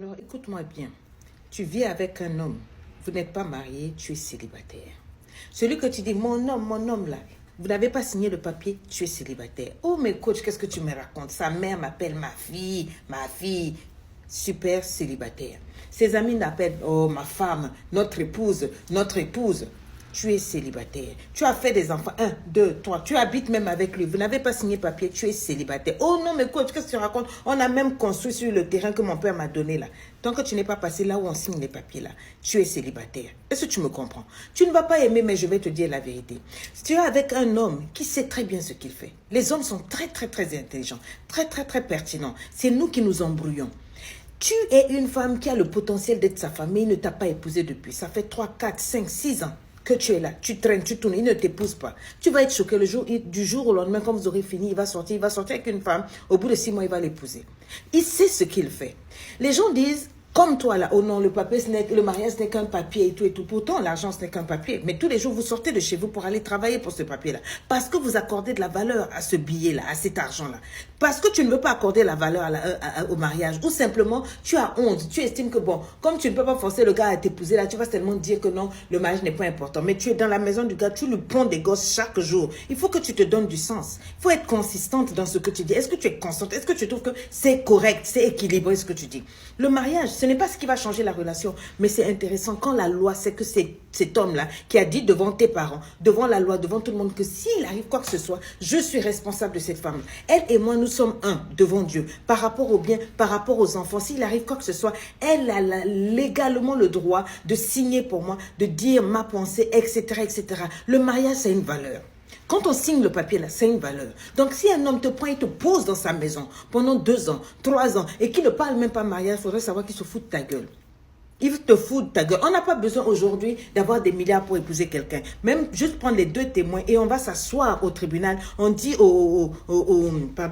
Alors, écoute-moi bien. Tu vis avec un homme. Vous n'êtes pas marié, tu es célibataire. Celui que tu dis, mon homme là, vous n'avez pas signé le papier, tu es célibataire. Oh, mais coach, qu'est-ce que tu me racontes? Sa mère m'appelle ma fille. Super célibataire. Ses amis l'appellent, oh, ma femme, notre épouse. Tu es célibataire. Tu as fait des enfants. 1, 2, 3. Tu habites même avec lui. Vous n'avez pas signé papier. Tu es célibataire. Oh non, mais coach, qu'est-ce que tu racontes? On a même construit sur le terrain que mon père m'a donné là. Tant que tu n'es pas passé là où on signe les papiers là, tu es célibataire. Est-ce que tu me comprends? Tu ne vas pas aimer, mais je vais te dire la vérité. Si tu es avec un homme qui sait très bien ce qu'il fait, les hommes sont très intelligents, très pertinents. C'est nous qui nous embrouillons. Tu es une femme qui a le potentiel d'être sa famille, il ne t'a pas épousé depuis. Ça fait 3, 4, 5, 6 ans que tu es là. Tu traînes, tu tournes, il ne t'épouse pas. Tu vas être choqué du jour au lendemain, quand vous aurez fini, il va sortir avec une femme. Au bout de 6 mois, il va l'épouser. Il sait ce qu'il fait. Les gens disent, comme toi là, oh non, le mariage n'est qu'un papier et tout. Pourtant, l'argent, ce n'est qu'un papier. Mais tous les jours, vous sortez de chez vous pour aller travailler pour ce papier-là. Parce que vous accordez de la valeur à ce billet-là, à cet argent-là. Parce que tu ne veux pas accorder la valeur au mariage. Ou simplement, tu as honte. Tu estimes que bon, comme tu ne peux pas forcer le gars à t'épouser là, tu vas seulement dire que non, le mariage n'est pas important. Mais tu es dans la maison du gars, tu lui ponds des gosses chaque jour. Il faut que tu te donnes du sens. Il faut être consistante dans ce que tu dis. Est-ce que tu es constante? Est-ce que tu trouves que c'est correct, c'est équilibré ce que tu dis? Le mariage, ce n'est pas ce qui va changer la relation. Mais c'est intéressant quand la loi sait que c'est cet homme-là qui a dit devant tes parents, devant la loi, devant tout le monde, que s'il arrive quoi que ce soit, je suis responsable de cette femme. Elle et moi, nous sommes un devant Dieu. Par rapport au bien, par rapport aux enfants, s'il arrive quoi que ce soit, elle a légalement le droit de signer pour moi, de dire ma pensée, etc. Le mariage, c'est une valeur. Quand on signe le papier là, c'est une valeur. Donc si un homme te prend, il te pose dans sa maison pendant 2 ans, 3 ans, et qu'il ne parle même pas mariage, il faudrait savoir qu'il se fout de ta gueule. Il te fout de ta gueule. On n'a pas besoin aujourd'hui d'avoir des milliards pour épouser quelqu'un. Même juste prendre les 2 témoins et on va s'asseoir au tribunal. On dit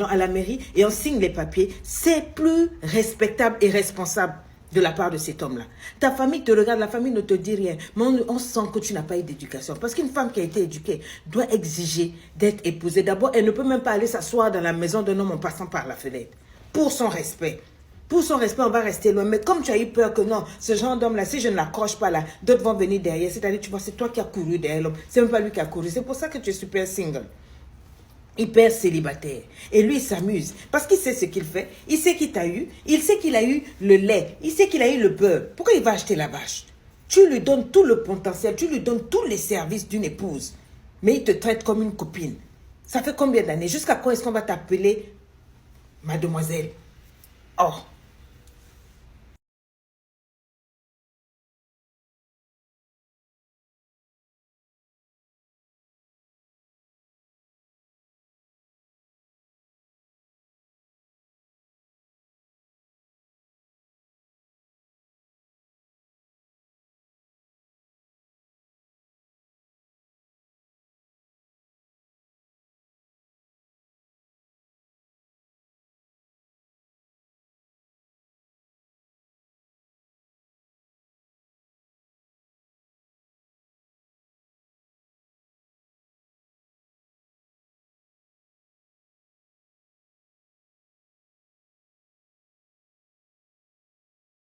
à la mairie et on signe les papiers. C'est plus respectable et responsable de la part de cet homme-là. Ta famille te regarde, la famille ne te dit rien. Mais on sent que tu n'as pas eu d'éducation. Parce qu'une femme qui a été éduquée doit exiger d'être épousée. D'abord, elle ne peut même pas aller s'asseoir dans la maison d'un homme en passant par la fenêtre. Pour son respect. Pour son respect, on va rester loin. Mais comme tu as eu peur que non, ce genre d'homme-là, si je ne l'accroche pas là, d'autres vont venir derrière. C'est-à-dire, tu vois, c'est toi qui as couru derrière l'homme. C'est même pas lui qui a couru. C'est pour ça que tu es super single. Hyper célibataire. Et lui, il s'amuse. Parce qu'il sait ce qu'il fait. Il sait qu'il t'a eu. Il sait qu'il a eu le lait. Il sait qu'il a eu le beurre. Pourquoi il va acheter la vache? Tu lui donnes tout le potentiel. Tu lui donnes tous les services d'une épouse. Mais il te traite comme une copine. Ça fait combien d'années? Jusqu'à quand est-ce qu'on va t'appeler mademoiselle? Oh.